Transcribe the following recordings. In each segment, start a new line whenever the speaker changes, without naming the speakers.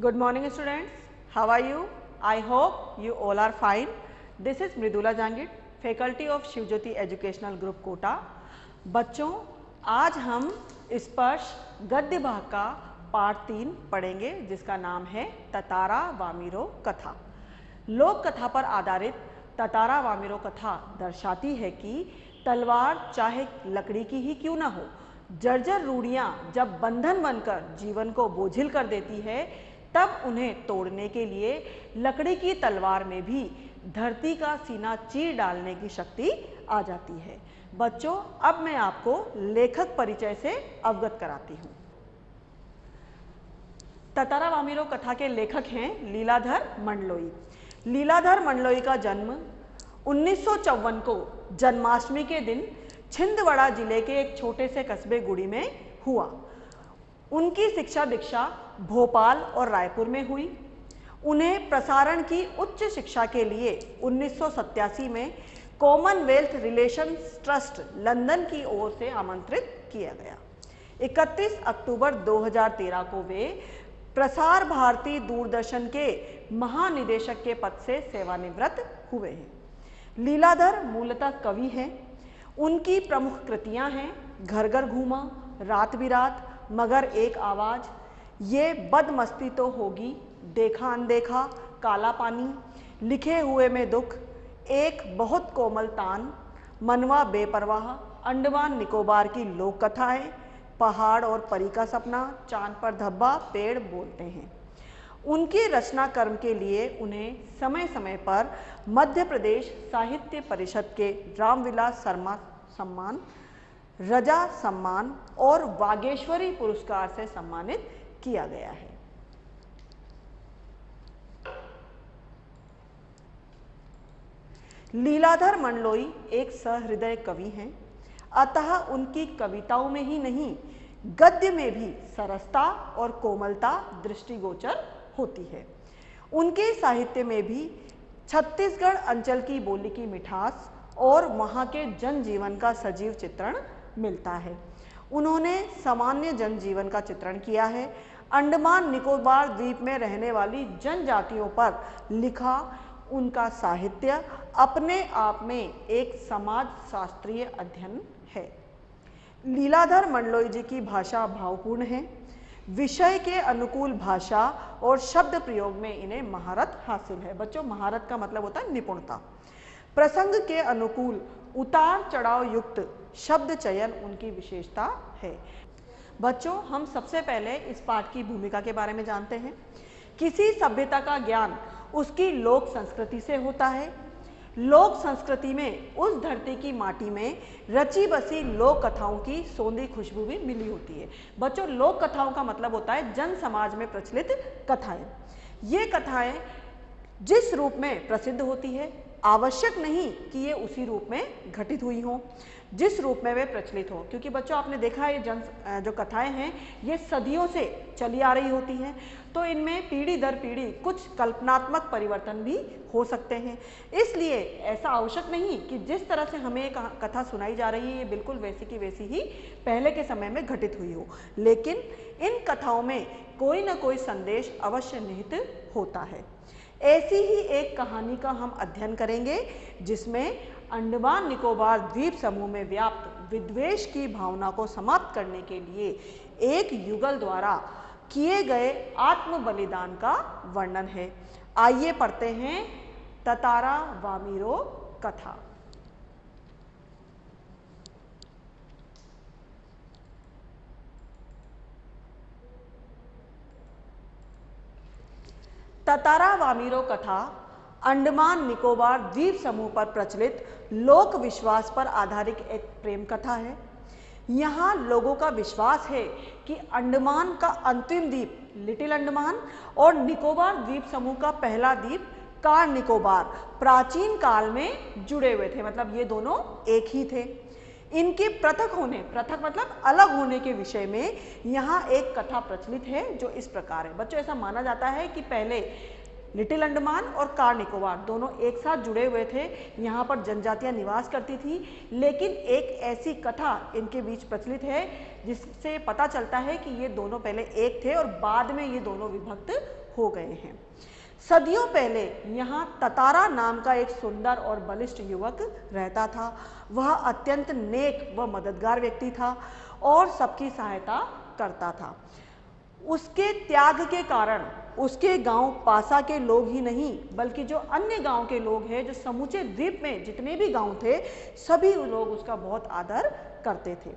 Good morning students, how are you? I hope you all are fine. This is Mridula Jangid, faculty of Shivjyoti educational group Kota. बच्चों, आज हम स्पर्श गद्य भाग का पाठ 3 पढ़ेंगे जिसका नाम है ततारा वामिरो कथा। लोक कथा पर आधारित ततारा वामिरो कथा दर्शाती है कि तलवार चाहे लकड़ी की ही क्यों ना हो, जर्जर रूढ़ियां जब बंधन बनकर जीवन को बोझिल कर देती है तब उन्हें तोड़ने के लिए लकड़ी की तलवार में भी धरती का सीना चीर डालने की शक्ति आ जाती है। बच्चों, अब मैं आपको लेखक परिचय से अवगत कराती हूँ। ततारा वामिरो कथा के लेखक हैं लीलाधर मंडलोई। लीलाधर मंडलोई का जन्म 1954 को जन्माष्टमी के दिन छिंदवाड़ा जिले के एक छोटे से कस्बे गुड़ी में हुआ। उनकी शिक्षा दीक्षा भोपाल और रायपुर में हुई। उन्हें प्रसारण की उच्च शिक्षा के लिए 1987 में कॉमनवेल्थ रिलेशंस ट्रस्ट लंदन की ओर से आमंत्रित किया गया। 31 अक्टूबर 2013 को वे प्रसार भारती दूरदर्शन के महानिदेशक के पद से सेवानिवृत्त हुए हैं। लीलाधर मूलतः कवि हैं। उनकी प्रमुख कृतियां हैं घर घर घूमा, रात बिरात, मगर एक आवाज, ये बदमस्ती तो होगी, देखा अनदेखा, काला पानी, लिखे हुए में दुख, एक बहुत कोमल तान, मनवा बेपरवाह, अंडमान निकोबार की लोक कथाएं, पहाड़ और परी का सपना, चांद पर धब्बा, पेड़ बोलते हैं। उनकी रचना कर्म के लिए उन्हें समय समय पर मध्य प्रदेश साहित्य परिषद के रामविलास शर्मा सम्मान, रजा सम्मान और वागेश्वरी पुरस्कार से सम्मानित किया गया है। लीलाधर मंडलोई एक सहृदय कवि हैं, अतः उनकी कविताओं में ही नहीं गद्य में भी सरसता और कोमलता दृष्टिगोचर होती है। उनके साहित्य में भी छत्तीसगढ़ अंचल की बोली की मिठास और वहाँ के जनजीवन का सजीव चित्रण मिलता है। उन्होंने सामान्य जनजीवन का चित्रण किया है। अंडमान निकोबार द्वीप में रहने वाली जनजातियों पर लिखा उनका साहित्य अपने आप में एक समाज शास्त्रीय अध्ययन है। लीलाधर मंडलोई जी की भाषा भावपूर्ण है। विषय के अनुकूल भाषा और शब्द प्रयोग में इन्हें महारत हासिल है। बच्चों, महारत का मतलब होता है निपुणता। प्रसंग के अनुकूल उतार चढ़ाव युक्त शब्द चयन उनकी विशेषता है। बच्चों, हम सबसे पहले इस पाठ की भूमिका के बारे में जानते हैं। किसी सभ्यता का ज्ञान उसकी लोक संस्कृति से होता है। लोक संस्कृति में उस धरती की माटी में रची बसी लोक कथाओं की सौंधी खुशबू भी मिली होती है। बच्चों, लोक कथाओं का मतलब होता है जन समाज में प्रचलित कथाएं। ये कथाएं जिस रूप में प्रसिद्ध होती है, आवश्यक नहीं कि ये उसी रूप में घटित हुई हों जिस रूप में वे प्रचलित हो, क्योंकि बच्चों आपने देखा है जो कथाएं हैं ये सदियों से चली आ रही होती हैं, तो इनमें पीढ़ी दर पीढ़ी कुछ कल्पनात्मक परिवर्तन भी हो सकते हैं। इसलिए ऐसा आवश्यक नहीं कि जिस तरह से हमें एक कथा सुनाई जा रही है ये बिल्कुल वैसी की वैसी ही पहले के समय में घटित हुई हो, लेकिन इन कथाओं में कोई ना कोई संदेश अवश्य निहित होता है। ऐसी ही एक कहानी का हम अध्ययन करेंगे जिसमें अंडमान निकोबार द्वीप समूह में व्याप्त विद्वेष की भावना को समाप्त करने के लिए एक युगल द्वारा किए गए आत्म बलिदान का वर्णन है। आइए पढ़ते हैं ततारा वामिरो कथा। ततारा वामिरो कथा अंडमान निकोबार द्वीप समूह पर प्रचलित लोक विश्वास पर आधारित एक प्रेम कथा है। यहाँ लोगों का विश्वास है कि अंडमान का अंतिम द्वीप लिटिल अंडमान और निकोबार द्वीप समूह का पहला द्वीप कार निकोबार प्राचीन काल में जुड़े हुए थे, मतलब ये दोनों एक ही थे। इनके पृथक मतलब अलग होने के विषय में यहाँ एक कथा प्रचलित है जो इस प्रकार है। बच्चों, ऐसा माना जाता है कि पहले लिटिल अंडमान और कार निकोबार दोनों एक साथ जुड़े हुए थे, यहाँ पर जनजातियाँ निवास करती थी, लेकिन एक ऐसी कथा इनके बीच प्रचलित है जिससे पता चलता है कि ये दोनों पहले एक थे और बाद में ये दोनों विभक्त हो गए हैं। सदियों पहले यहाँ ततारा नाम का एक सुंदर और बलिष्ठ युवक रहता था। वह अत्यंत नेक व मददगार व्यक्ति था और सबकी सहायता करता था। उसके त्याग के कारण उसके गांव पासा के लोग ही नहीं बल्कि जो अन्य गांव के लोग हैं, जो समूचे द्वीप में जितने भी गांव थे, सभी लोग उसका बहुत आदर करते थे।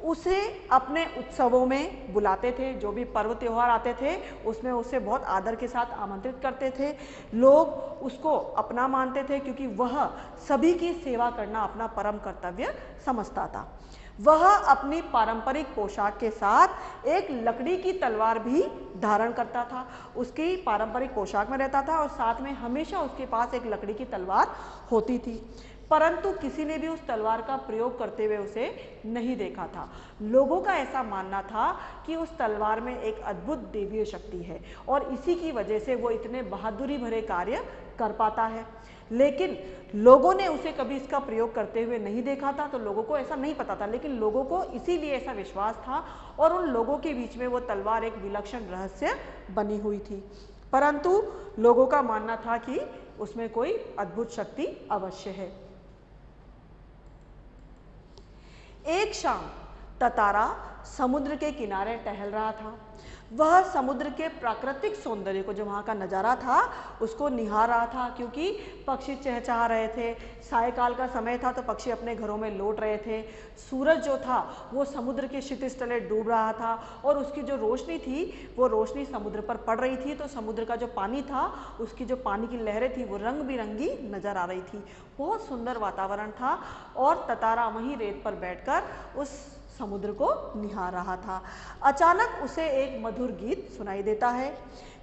उसे अपने उत्सवों में बुलाते थे, जो भी पर्व त्योहार आते थे उसमें उसे बहुत आदर के साथ आमंत्रित करते थे। लोग उसको अपना मानते थे क्योंकि वह सभी की सेवा करना अपना परम कर्तव्य समझता था। वह अपनी पारंपरिक पोशाक के साथ एक लकड़ी की तलवार भी धारण करता था। उसकी पारंपरिक पोशाक में रहता था और साथ में हमेशा उसके पास एक लकड़ी की तलवार होती थी, परंतु किसी ने भी उस तलवार का प्रयोग करते हुए उसे नहीं देखा था। लोगों का ऐसा मानना था कि उस तलवार में एक अद्भुत देवीय शक्ति है और इसी की वजह से वो इतने बहादुरी भरे कार्य कर पाता है। लेकिन लोगों ने उसे कभी इसका प्रयोग करते हुए नहीं देखा था, तो लोगों को ऐसा नहीं पता था, लेकिन लोगों को इसीलिए ऐसा विश्वास था और उन लोगों के बीच में वो तलवार एक विलक्षण रहस्य बनी हुई थी। परंतु लोगों का मानना था कि उसमें कोई अद्भुत शक्ति अवश्य है। एक शाम ततारा समुद्र के किनारे टहल रहा था। वह समुद्र के प्राकृतिक सौंदर्य को, जो वहाँ का नज़ारा था, उसको निहार रहा था क्योंकि पक्षी चहचहा रहे थे। सायकाल का समय था तो पक्षी अपने घरों में लौट रहे थे। सूरज जो था वो समुद्र के क्षितिज तले डूब रहा था और उसकी जो रोशनी थी वो रोशनी समुद्र पर पड़ रही थी, तो समुद्र का जो पानी था उसकी जो पानी की लहरें थी वो रंग बिरंगी नज़र आ रही थी। बहुत सुंदर वातावरण था और ततारा वहीं रेत पर बैठकर उस समुद्र को निहार रहा था। अचानक उसे एक मधुर गीत सुनाई देता है।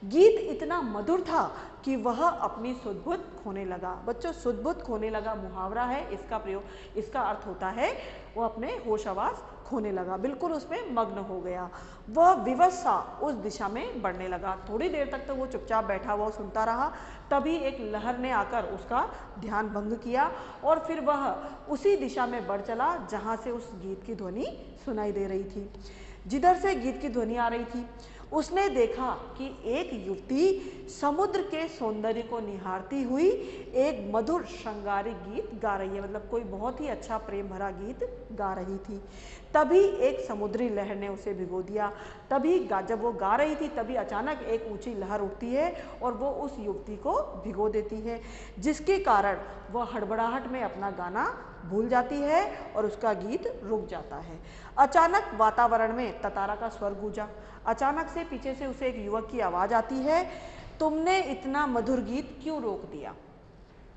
गीत इतना मधुर था कि वह अपनी सुध-बुध खोने लगा। बच्चों, सुध-बुध खोने लगा मुहावरा है, इसका प्रयोग, इसका अर्थ होता है वो अपने होश आवाज खोने लगा, बिल्कुल उसमें मग्न हो गया। वह विवश सा उस दिशा में बढ़ने लगा। थोड़ी देर तक तो वो चुपचाप बैठा हुआ सुनता रहा, तभी एक लहर ने आकर उसका ध्यान भंग किया और फिर वह उसी दिशा में बढ़ चला जहाँ से उस गीत की ध्वनि सुनाई दे रही थी। जिधर से गीत की ध्वनि आ रही थी उसने देखा कि एक युवती समुद्र के सौंदर्य को निहारती हुई एक मधुर श्रृंगारी गीत गा रही है, मतलब कोई बहुत ही अच्छा प्रेम भरा गीत गा रही थी। तभी एक समुद्री लहर ने उसे भिगो दिया। जब वो गा रही थी तभी अचानक एक ऊंची लहर उठती है और वो उस युवती को भिगो देती है, जिसके कारण वह हड़बड़ाहट में अपना गाना भूल जाती है और उसका गीत रुक जाता है। अचानक वातावरण में ततारा का स्वर गूंजा। अचानक से पीछे से उसे एक युवक की आवाज आती है, तुमने इतना मधुर गीत क्यों रोक दिया?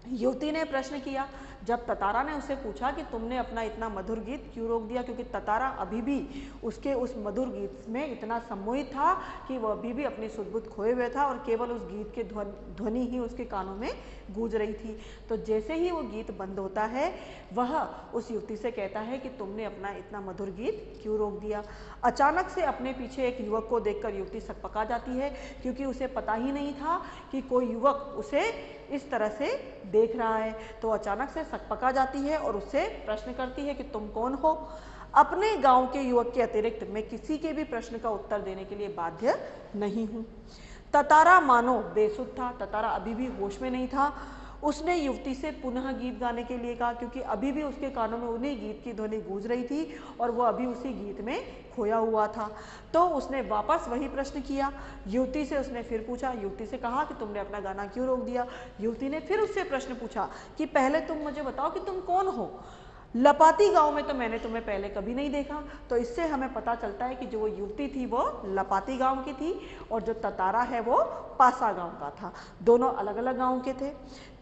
युवती ने प्रश्न किया। जब ततारा ने उसे पूछा कि तुमने अपना इतना मधुर गीत क्यों रोक दिया, क्योंकि ततारा अभी भी उसके उस मधुर गीत में इतना सम्मोहित था कि वह अभी भी अपनी सुध-बुध खोए हुए था और केवल उस गीत के ध्वनि ही उसके कानों में गूंज रही थी। तो जैसे ही वो गीत बंद होता है वह उस युवती से कहता है कि तुमने अपना इतना मधुर गीत क्यों रोक दिया। अचानक से अपने पीछे एक युवक को देखकर युवती सकपका जाती है, क्योंकि उसे पता ही नहीं था कि कोई युवक उसे इस तरह से देख रहा है। तो अचानक से सकपका जाती है और उससे प्रश्न करती है कि तुम कौन हो? अपने गांव के युवक के अतिरिक्त मैं किसी के भी प्रश्न का उत्तर देने के लिए बाध्य नहीं हूं। ततारा मानो बेसुध था, ततारा अभी भी होश में नहीं था। उसने युवती से पुनः गीत गाने के लिए कहा, क्योंकि अभी भी उसके कानों में उन्हीं गीत की ध्वनि गूंज रही थी और वो अभी उसी गीत में खोया हुआ था। तो उसने वापस वही प्रश्न किया। युवती से उसने फिर पूछा, युवती से कहा कि तुमने अपना गाना क्यों रोक दिया? युवती ने फिर उससे प्रश्न पूछा कि पहले तुम मुझे बताओ कि तुम कौन हो? लपाती गांव में तो मैंने तुम्हें पहले कभी नहीं देखा। तो इससे हमें पता चलता है कि जो वो युवती थी वो लपाती गांव की थी और जो ततारा है वो पासा गांव का था। दोनों अलग अलग गांव के थे।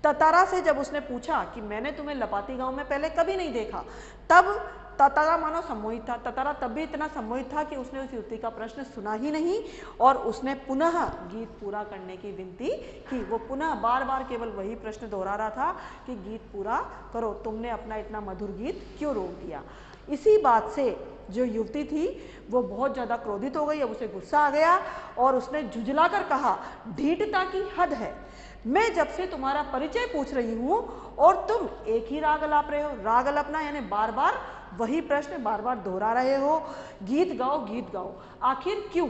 ततारा से जब उसने पूछा कि मैंने तुम्हें लपाती गांव में पहले कभी नहीं देखा, तब ततारा मानो सम्मोहित था। ततारा तब भी इतना सम्मोहित था कि उसने उस युवती का प्रश्न सुना ही नहीं और उसने पुनः गीत पूरा करने की विनती की। वो पुनः बार बार केवल वही प्रश्न दोहरा रहा था कि गीत पूरा करो, तुमने अपना इतना मधुर गीत क्यों रोक दिया? इसी बात से जो युवती थी वो बहुत ज़्यादा क्रोधित हो गई। अब उसे गुस्सा आ गया और उसने झुंझलाकर कहा, ढीठता की हद है। मैं जब से तुम्हारा परिचय पूछ रही हूँ और तुम एक ही राग अलाप रहे हो। राग अलापना यानी बार बार वही प्रश्न बार बार दोहरा रहे हो। गीत गाओ, आखिर क्यों?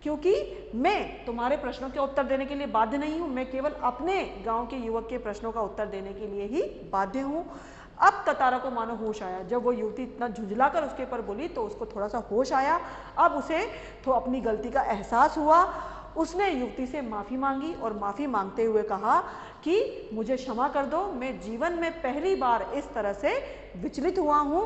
क्योंकि मैं तुम्हारे प्रश्नों के उत्तर देने के लिए बाध्य नहीं हूं, मैं केवल अपने गांव के युवक के प्रश्नों का उत्तर देने के लिए ही बाध्य हूं। अब ततारा को मानो होश आया, जब वो युवती इतना झुंझलाकर उसके ऊपर बोली तो उसको थोड़ा सा होश आया। अब उसे तो अपनी गलती का एहसास हुआ। उसने युवती से माफ़ी मांगी और माफ़ी मांगते हुए कहा कि मुझे क्षमा कर दो, मैं जीवन में पहली बार इस तरह से विचलित हुआ हूँ।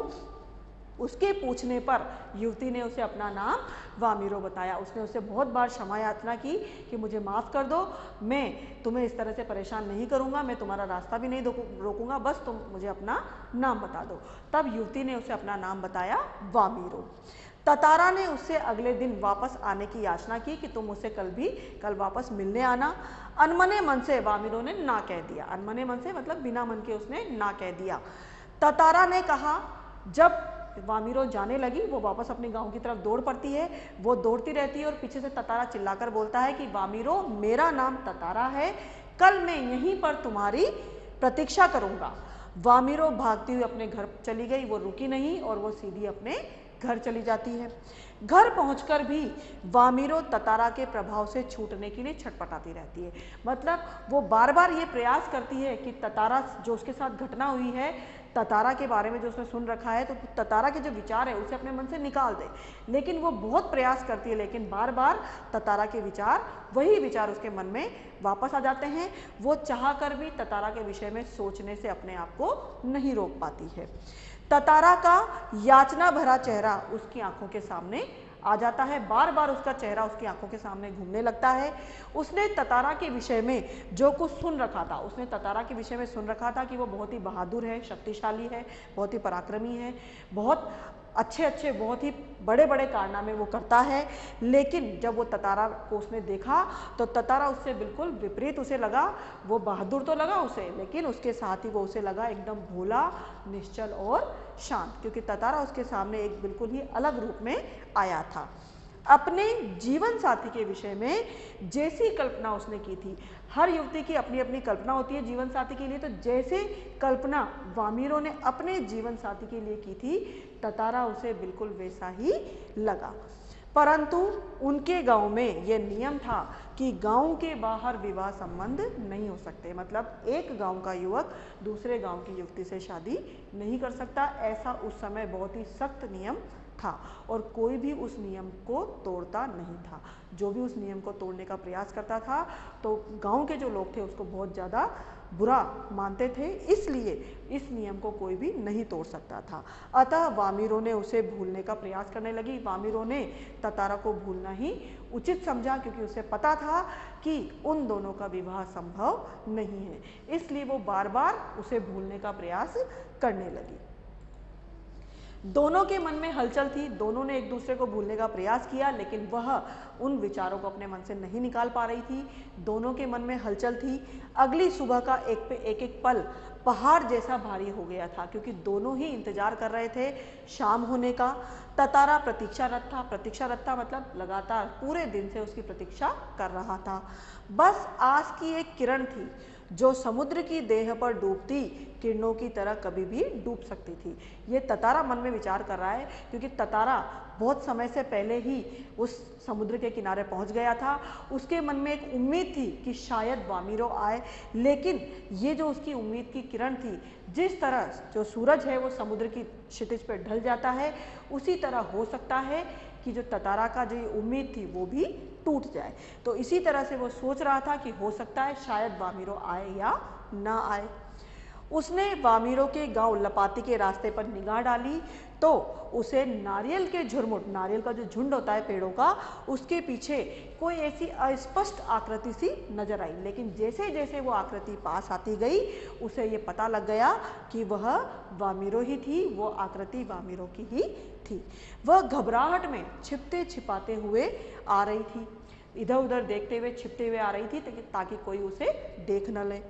उसके पूछने पर युवती ने उसे अपना नाम वामीरो बताया। उसने उसे बहुत बार क्षमा याचना की कि मुझे माफ़ कर दो, मैं तुम्हें इस तरह से परेशान नहीं करूँगा, मैं तुम्हारा रास्ता भी नहीं रोकूंगा, बस तुम मुझे अपना नाम बता दो। तब युवती ने उसे अपना नाम बताया वामीरो। ततारा ने उससे अगले दिन वापस आने की याचना की कि तुम मुझसे कल वापस मिलने आना। अनमने मन से वामीरो ने ना कह दिया। अनमने मन से मतलब बिना मन के उसने ना कह दिया। ततारा ने कहा, जब वामीरो जाने लगी, वो वापस अपने गांव की तरफ दौड़ पड़ती है। वो दौड़ती रहती है और पीछे से ततारा चिल्लाकर बोलता है कि वामीरो, मेरा नाम ततारा है, कल मैं यहीं पर तुम्हारी प्रतीक्षा करूंगा। वामीरो भागती हुई अपने घर चली गई, वो रुकी नहीं और वो सीधी अपने घर चली जाती है। घर पहुंचकर भी वामीरो ततारा के प्रभाव से छूटने के लिए छटपटाती रहती है। मतलब वो बार बार ये प्रयास करती है कि ततारा जो उसके साथ घटना हुई है, ततारा के बारे में जो उसने सुन रखा है, तो ततारा के जो विचार है उसे अपने मन से निकाल दे। लेकिन वो बहुत प्रयास करती है, लेकिन बार बार ततारा के विचार, वही विचार उसके मन में वापस आ जाते हैं। वो चाह कर भी ततारा के विषय में सोचने से अपने आप को नहीं रोक पाती है। ततारा का याचना भरा चेहरा उसकी आंखों के सामने आ जाता है। बार बार उसका चेहरा उसकी आंखों के सामने घूमने लगता है। उसने ततारा के विषय में जो कुछ सुन रखा था, उसने ततारा के विषय में सुन रखा था कि वो बहुत ही बहादुर है, शक्तिशाली है, बहुत ही पराक्रमी है, बहुत अच्छे बहुत ही बड़े बड़े कारनामे वो करता है। लेकिन जब वो ततारा को उसने देखा तो ततारा उससे बिल्कुल विपरीत उसे लगा। वो बहादुर तो लगा उसे, लेकिन उसके साथ ही वो उसे लगा एकदम भोला, निश्चल और शांत, क्योंकि ततारा उसके सामने एक बिल्कुल ही अलग रूप में आया था। अपने जीवन साथी के विषय में जैसी कल्पना उसने की थी, हर युवती की अपनी अपनी कल्पना होती है जीवन साथी के लिए, तो जैसे कल्पना वामीरो ने अपने जीवन साथी के लिए की थी, ततारा उसे बिल्कुल वैसा ही लगा। परंतु उनके गांव में यह नियम था कि गांव के बाहर विवाह संबंध नहीं हो सकते। मतलब एक गांव का युवक दूसरे गांव की युवती से शादी नहीं कर सकता। ऐसा उस समय बहुत ही सख्त नियम था और कोई भी उस नियम को तोड़ता नहीं था। जो भी उस नियम को तोड़ने का प्रयास करता था तो गांव के जो लोग थे उसको बहुत ज़्यादा बुरा मानते थे, इसलिए इस नियम को कोई भी नहीं तोड़ सकता था। अतः वामीरो ने उसे भूलने का प्रयास करने लगी। वामीरो ने ततारा को भूलना ही उचित समझा, क्योंकि उसे पता था कि उन दोनों का विवाह संभव नहीं है, इसलिए वो बार बार उसे भूलने का प्रयास करने लगी। दोनों के मन में हलचल थी, दोनों ने एक दूसरे को भूलने का प्रयास किया, लेकिन वह उन विचारों को अपने मन से नहीं निकाल पा रही थी। दोनों के मन में हलचल थी। अगली सुबह का एक पल पहाड़ जैसा भारी हो गया था, क्योंकि दोनों ही इंतजार कर रहे थे शाम होने का। ततारा प्रतीक्षारत था मतलब लगातार पूरे दिन से उसकी प्रतीक्षा कर रहा था। बस आस की एक किरण थी जो समुद्र की देह पर डूबती किरणों की तरह कभी भी डूब सकती थी। ये ततारा मन में विचार कर रहा है, क्योंकि ततारा बहुत समय से पहले ही उस समुद्र के किनारे पहुंच गया था। उसके मन में एक उम्मीद थी कि शायद वामीरो आए, लेकिन ये जो उसकी उम्मीद की किरण थी, जिस तरह जो सूरज है वो समुद्र की क्षितिज पर ढल जाता है, उसी तरह हो सकता है कि जो ततारा का जो उम्मीद थी वो भी टूट जाए। तो इसी तरह से वो सोच रहा था कि हो सकता है शायद वामीरो आए या ना आए। उसने वामीरो के गांव लपाती के रास्ते पर निगाह डाली तो उसे नारियल के झुरमुट, नारियल का जो झुंड होता है पेड़ों का, उसके पीछे कोई ऐसी अस्पष्ट आकृति सी नजर आई। लेकिन जैसे जैसे वो आकृति पास आती गई उसे ये पता लग गया कि वह वामीरो ही थी, वो आकृति वामीरो की ही थी। वह घबराहट में छिपते छिपाते हुए आ रही थी, इधर उधर देखते हुए छिपते हुए आ रही थी ताकि कोई उसे देख न ले।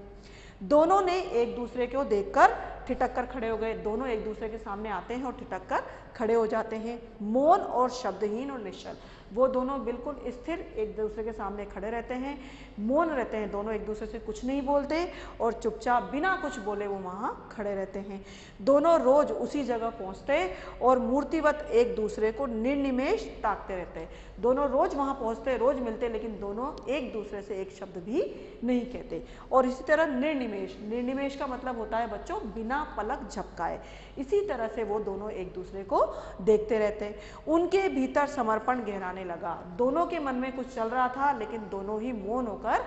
दोनों ने एक दूसरे को देखकर ठिठक कर खड़े हो गए। दोनों एक दूसरे के सामने आते हैं और ठिठक कर खड़े हो जाते हैं, मौन और शब्दहीन और निश्चल। वो दोनों बिल्कुल स्थिर एक दूसरे के सामने खड़े रहते हैं, मौन रहते हैं, दोनों एक दूसरे से कुछ नहीं बोलते और चुपचाप बिना कुछ बोले वो वहाँ खड़े रहते हैं। दोनों रोज उसी जगह पहुँचते और मूर्तिवत एक दूसरे को निर्निमेष ताकते रहते हैं। दोनों रोज वहाँ पहुँचते, रोज मिलते, लेकिन दोनों एक दूसरे से एक शब्द भी नहीं कहते। और इसी तरह निर्निमेष, निर्निमेष का मतलब होता है बच्चों बिना पलक झपकाए। इसी तरह से वो दोनों एक दूसरे को देखते रहते। उनके भीतर समर्पण गहराने लगा। दोनों के मन में कुछ चल रहा था, लेकिन दोनों ही मौन होकर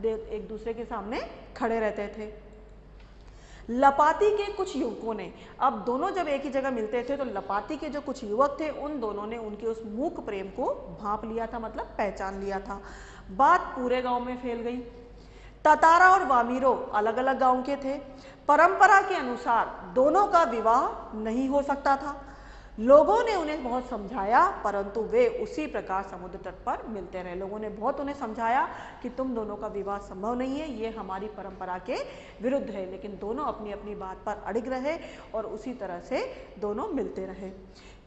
एक दूसरे के सामने खड़े रहते थे। लपाती के कुछ युवकों ने, अब दोनों जब एक ही जगह मिलते थे तो लपाती के जो कुछ युवक थे उन दोनों ने उनके उस मूक प्रेम को भांप लिया था, मतलब पहचान लिया था। बात पूरे गांव में फैल गई। ततारा और वामीरो अलग अलग गांव के थे। परंपरा के अनुसार दोनों का विवाह नहीं हो सकता था। लोगों ने उन्हें बहुत समझाया, परंतु वे उसी प्रकार समुद्र तट पर मिलते रहे। लोगों ने बहुत उन्हें समझाया कि तुम दोनों का विवाह संभव नहीं है, ये हमारी परंपरा के विरुद्ध है, लेकिन दोनों अपनी अपनी बात पर अड़िग रहे और उसी तरह से दोनों मिलते रहे।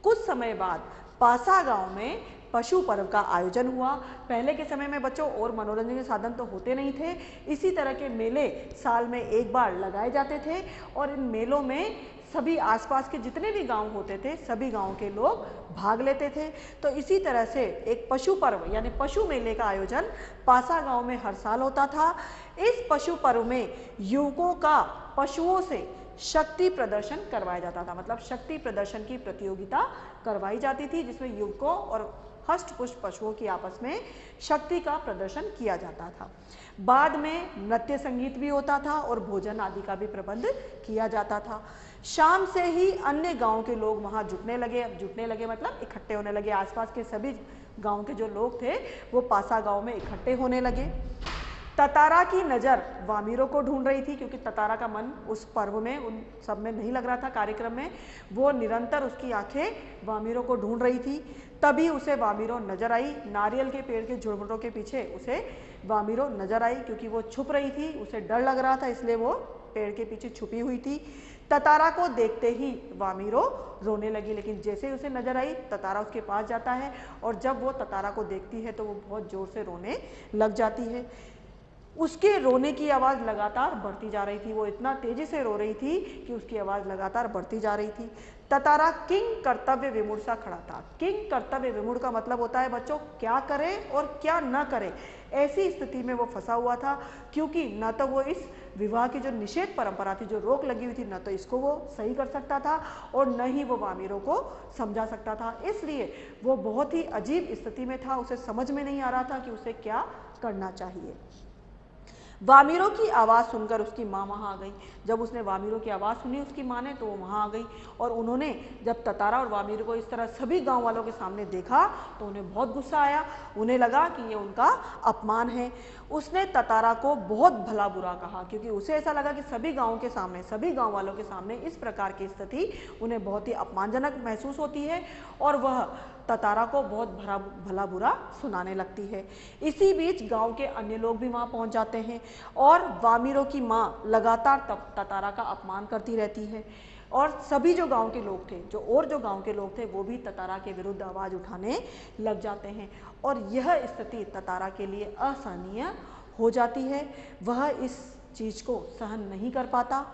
कुछ समय बाद पासा गांव में पशु पर्व का आयोजन हुआ। पहले के समय में बच्चों और मनोरंजन के साधन तो होते नहीं थे, इसी तरह के मेले साल में एक बार लगाए जाते थे और इन मेलों में सभी आसपास के जितने भी गांव होते थे सभी गांव के लोग भाग लेते थे। तो इसी तरह से एक पशु पर्व यानी पशु मेले का आयोजन पासा गांव में हर साल होता था। इस पशु पर्व में युवकों का पशुओं से शक्ति प्रदर्शन करवाया जाता था, मतलब शक्ति प्रदर्शन की प्रतियोगिता करवाई जाती थी, जिसमें युवकों और हष्ट पुष्ट पशुओं की आपस में शक्ति का प्रदर्शन किया जाता था। बाद में नृत्य संगीत भी होता था और भोजन आदि का भी प्रबंध किया जाता था। शाम से ही अन्य गांव के लोग वहां जुटने लगे। अब जुटने लगे मतलब इकट्ठे होने लगे। आसपास के सभी गांव के जो लोग थे वो पासा गांव में इकट्ठे होने लगे। ततारा की नज़र वामीरो को ढूंढ रही थी, क्योंकि ततारा का मन उस पर्व में उन सब में नहीं लग रहा था, कार्यक्रम में। वो निरंतर उसकी आंखें वामीरो को ढूंढ रही थी। तभी उसे वामीरो नजर आई। नारियल के पेड़ के झुरमुटों के पीछे उसे वामीरो नजर आई, क्योंकि वो छुप रही थी, उसे डर लग रहा था, इसलिए वो पेड़ के पीछे छुपी हुई थी। ततारा को देखते ही वामीरो रोने लगी, लेकिन जैसे ही उसे नजर आई ततारा उसके पास जाता है और जब वो ततारा को देखती है तो वो बहुत जोर से रोने लग जाती है। उसके रोने की आवाज़ लगातार बढ़ती जा रही थी। वो इतना तेजी से रो रही थी कि उसकी आवाज़ लगातार बढ़ती जा रही थी। ततारा किंग कर्तव्य विमूढ़ सा खड़ा था। किंग कर्तव्य विमूढ़ का मतलब होता है बच्चों क्या करे और क्या न करे, ऐसी स्थिति में वो फंसा हुआ था, क्योंकि न तो वो इस विवाह की जो निषेध परंपरा थी, जो रोक लगी हुई थी, न तो इसको वो सही कर सकता था और न ही वो वामीरो को समझा सकता था। इसलिए वो बहुत ही अजीब स्थिति में था। उसे समझ में नहीं आ रहा था कि उसे क्या करना चाहिए। वामीरो की आवाज़ सुनकर उसकी माँ वहाँ आ गई। जब उसने वामीरो की आवाज़ सुनी उसकी माँ ने, तो वो वहाँ आ गई और उन्होंने जब ततारा और वामीरो को इस तरह सभी गांव वालों के सामने देखा तो उन्हें बहुत गुस्सा आया। उन्हें लगा कि ये उनका अपमान है। उसने ततारा को बहुत भला बुरा कहा, क्योंकि उसे ऐसा लगा कि सभी गाँव के सामने, सभी गाँव वालों के सामने इस प्रकार की स्थिति उन्हें बहुत ही अपमानजनक महसूस होती है और वह ततारा को बहुत भला बुरा सुनाने लगती है। इसी बीच गांव के अन्य लोग भी वहां पहुंच जाते हैं और वामीरो की मां लगातार ततारा का अपमान करती रहती है और सभी जो गांव के लोग थे, जो गांव के लोग थे, वो भी ततारा के विरुद्ध आवाज उठाने लग जाते हैं और यह स्थिति ततारा के लिए असहनीय हो जाती है। वह इस चीज को सहन नहीं कर पाता।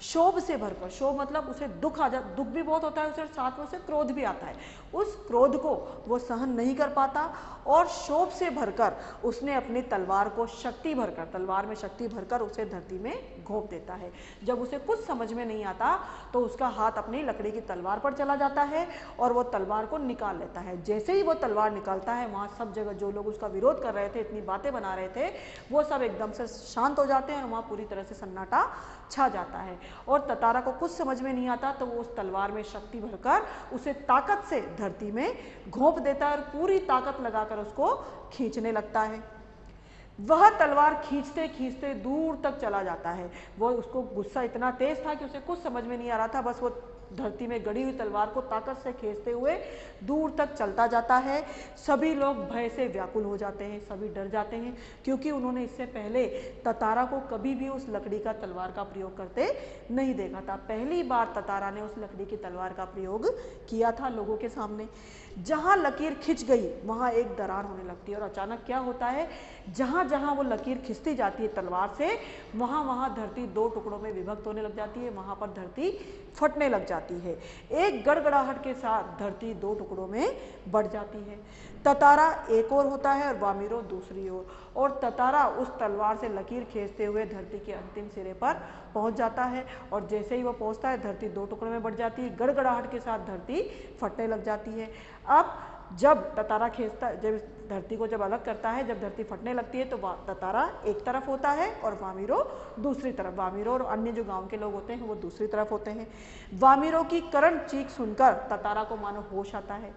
शोभ से भरकर, शोभ मतलब उसे दुख आ जाता, दुख भी बहुत होता है उसे, साथ में उसे क्रोध भी आता है। उस क्रोध को वो सहन नहीं कर पाता और शोभ से भरकर उसने अपनी तलवार को शक्ति भरकर, तलवार में शक्ति भरकर उसे धरती में घोंप देता है। जब उसे कुछ समझ में नहीं आता तो उसका हाथ अपनी लकड़ी की तलवार पर चला जाता है और वो तलवार को निकाल लेता है। जैसे ही वो तलवार निकालता है, वहाँ सब जगह जो लोग उसका विरोध कर रहे थे, इतनी बातें बना रहे थे, वो सब एकदम से शांत हो जाते हैं और वहाँ पूरी तरह से सन्नाटा छा जाता है। और ततारा को कुछ समझ में नहीं आता तो वो उस तलवार में शक्ति भरकर उसे ताकत से धरती में घोंप देता है और पूरी ताकत लगाकर उसको खींचने लगता है। वह तलवार खींचते खींचते दूर तक चला जाता है। वो उसको गुस्सा इतना तेज था कि उसे कुछ समझ में नहीं आ रहा था, बस वो धरती में गड़ी हुई तलवार को ताकत से खींचते हुए दूर तक चलता जाता है। सभी लोग भय से व्याकुल हो जाते हैं, सभी डर जाते हैं, क्योंकि उन्होंने इससे पहले ततारा को कभी भी उस लकड़ी का तलवार का प्रयोग करते नहीं देखा था। पहली बार ततारा ने उस लकड़ी की तलवार का प्रयोग किया था लोगों के सामने। जहां लकीर खिंच गई वहां एक दरार होने लगती है और अचानक क्या होता है, जहां जहां वो लकीर खिंचती जाती है तलवार से, वहां वहां धरती दो टुकड़ों में विभक्त होने लग जाती है, वहां पर धरती फटने लग जाती है। एक गड़गड़ाहट के साथ धरती दो टुकड़ों में बढ़ जाती है। ततारा एक ओर होता है और वामीरो दूसरी ओर, और ततारा उस तलवार से लकीर खींचते हुए धरती के अंतिम सिरे पर पहुंच जाता है, और जैसे ही वो पहुंचता है धरती दो टुकड़ों में बढ़ जाती है, गड़गड़ाहट के साथ धरती फटने लग जाती है। अब जब ततारा खींचता, जब धरती को जब अलग करता है, जब धरती फटने लगती है, तो ततारा एक तरफ होता है और वामीरो दूसरी तरफ। वामीरो और अन्य जो गांव के लोग होते हैं वो दूसरी तरफ होते हैं। वामीरो की करुण चीख सुनकर ततारा को मानो होश आता है,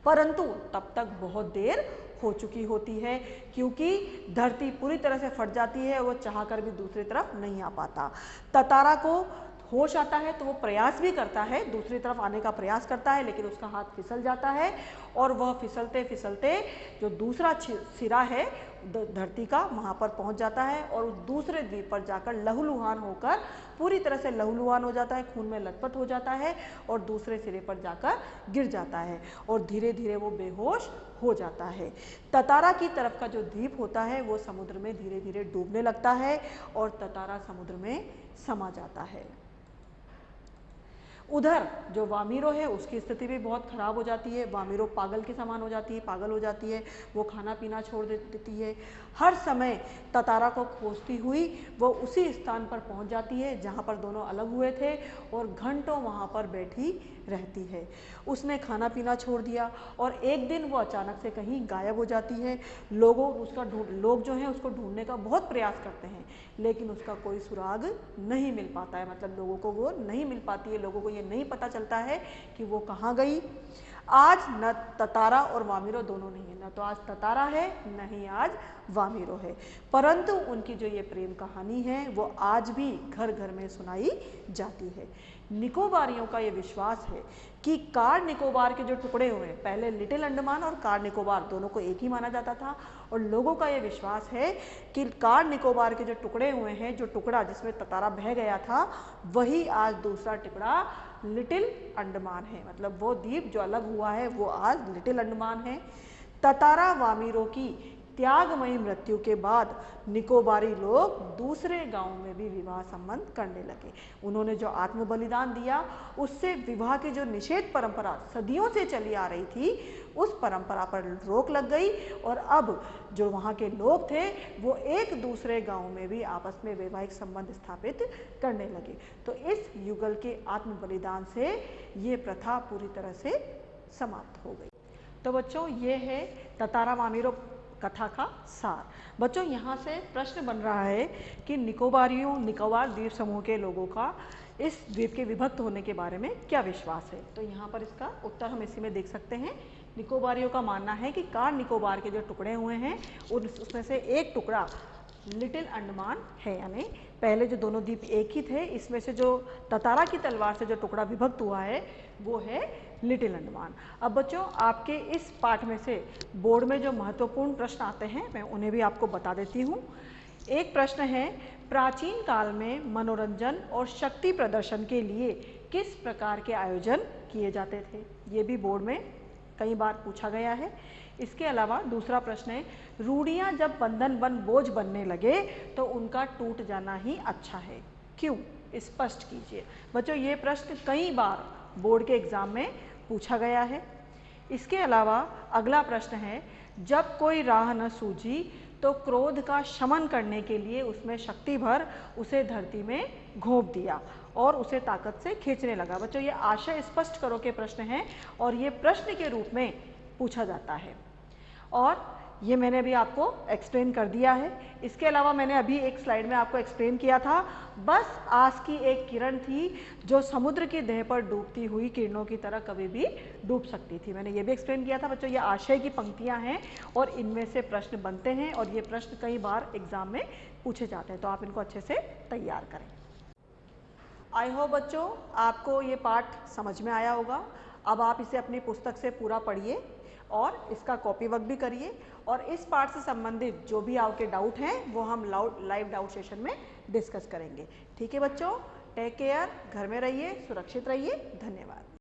परंतु तब तक बहुत देर हो चुकी होती है, क्योंकि धरती पूरी तरह से फट जाती है, वो चाहकर भी दूसरी तरफ नहीं आ पाता। ततारा को होश आता है तो वो प्रयास भी करता है, दूसरी तरफ आने का प्रयास करता है, लेकिन उसका हाथ फिसल जाता है और वह फिसलते फिसलते जो दूसरा सिरा है धरती का वहाँ पर पहुँच जाता है, और उस दूसरे द्वीप पर जाकर लहूलुहान होकर पूरी तरह से लहूलुहान हो जाता है, खून में लथपथ हो जाता है और दूसरे सिरे पर जाकर गिर जाता है और धीरे धीरे वो बेहोश हो जाता है। ततारा की तरफ का जो द्वीप होता है वो समुद्र में धीरे धीरे डूबने लगता है और ततारा समुद्र में समा जाता है। उधर जो वामीरो है उसकी स्थिति भी बहुत खराब हो जाती है। वामीरो पागल के समान हो जाती है, पागल हो जाती है, वो खाना पीना छोड़ देती है। हर समय ततारा को खोजती हुई वो उसी स्थान पर पहुंच जाती है जहां पर दोनों अलग हुए थे और घंटों वहां पर बैठी रहती है। उसने खाना पीना छोड़ दिया और एक दिन वो अचानक से कहीं गायब हो जाती है। लोग जो हैं उसको ढूंढने का बहुत प्रयास करते हैं, लेकिन उसका कोई सुराग नहीं मिल पाता है, मतलब लोगों को वो नहीं मिल पाती है, लोगों को ये नहीं पता चलता है कि वो कहाँ गई। आज न ततारा और वामीरो दोनों नहीं है, न तो आज ततारा है न ही आज वामीरो है, परंतु उनकी जो ये प्रेम कहानी है वो आज भी घर घर में सुनाई जाती है। निकोबारियों का ये विश्वास है कि कार निकोबार के जो टुकड़े हुए, पहले लिटिल अंडमान और कार निकोबार दोनों को एक ही माना जाता था, और लोगों का ये विश्वास है कि कार निकोबार के जो टुकड़े हुए हैं, जो टुकड़ा जिसमें ततारा बह गया था, वही आज दूसरा टुकड़ा लिटिल अंडमान है, मतलब वो द्वीप जो अलग हुआ है वो आज लिटिल अंडमान है। ततारा वामीरो की त्यागमयी मृत्यु के बाद निकोबारी लोग दूसरे गांव में भी विवाह संबंध करने लगे। उन्होंने जो आत्म बलिदान दिया उससे विवाह की जो निषेध परंपरा सदियों से चली आ रही थी, उस परंपरा पर रोक लग गई और अब जो वहाँ के लोग थे वो एक दूसरे गांव में भी आपस में वैवाहिक संबंध स्थापित करने लगे। तो इस युगल के आत्म बलिदान से ये प्रथा पूरी तरह से समाप्त हो गई। तो बच्चों ये है ततारा वामीरो कथा का सार। बच्चों यहाँ से प्रश्न बन रहा है कि निकोबार द्वीप समूह के लोगों का इस द्वीप के विभक्त होने के बारे में क्या विश्वास है। तो यहाँ पर इसका उत्तर हम इसी में देख सकते हैं। निकोबारियों का मानना है कि कार निकोबार के जो टुकड़े हुए हैं उसमें से एक टुकड़ा लिटिल अंडमान है, यानी पहले जो दोनों द्वीप एक ही थे, इसमें से जो ततारा की तलवार से जो टुकड़ा विभक्त हुआ है वो है लिटिल अंडमान। अब बच्चों आपके इस पाठ में से बोर्ड में जो महत्वपूर्ण प्रश्न आते हैं मैं उन्हें भी आपको बता देती हूँ। एक प्रश्न है, प्राचीन काल में मनोरंजन और शक्ति प्रदर्शन के लिए किस प्रकार के आयोजन किए जाते थे। ये भी बोर्ड में कई बार पूछा गया है। इसके अलावा दूसरा प्रश्न है, रूढ़ियाँ जब बंधन बन बोझ बनने लगे तो उनका टूट जाना ही अच्छा है, क्यों, स्पष्ट कीजिए। बच्चों ये प्रश्न कई बार बोर्ड के एग्जाम में पूछा गया है। इसके अलावा अगला प्रश्न है, जब कोई राह न सूझी तो क्रोध का शमन करने के लिए उसमें शक्ति भर उसे धरती में घोंप दिया और उसे ताकत से खींचने लगा। बच्चों ये आशय स्पष्ट करो के प्रश्न हैं और ये प्रश्न के रूप में पूछा जाता है और ये मैंने अभी आपको एक्सप्लेन कर दिया है। इसके अलावा मैंने अभी एक स्लाइड में आपको एक्सप्लेन किया था, बस आस की एक किरण थी जो समुद्र की देह पर डूबती हुई किरणों की तरह कभी भी डूब सकती थी। मैंने ये भी एक्सप्लेन किया था। बच्चों ये आशय की पंक्तियां हैं और इनमें से प्रश्न बनते हैं और ये प्रश्न कई बार एग्जाम में पूछे जाते हैं, तो आप इनको अच्छे से तैयार करें। आई होप बच्चों आपको ये पाठ समझ में आया होगा। अब आप इसे अपनी पुस्तक से पूरा पढ़िए और इसका कॉपी वर्क भी करिए और इस पाठ से संबंधित जो भी आपके डाउट हैं वो हम लाइव डाउट सेशन में डिस्कस करेंगे। ठीक है बच्चों, टेक केयर, घर में रहिए, सुरक्षित रहिए, धन्यवाद।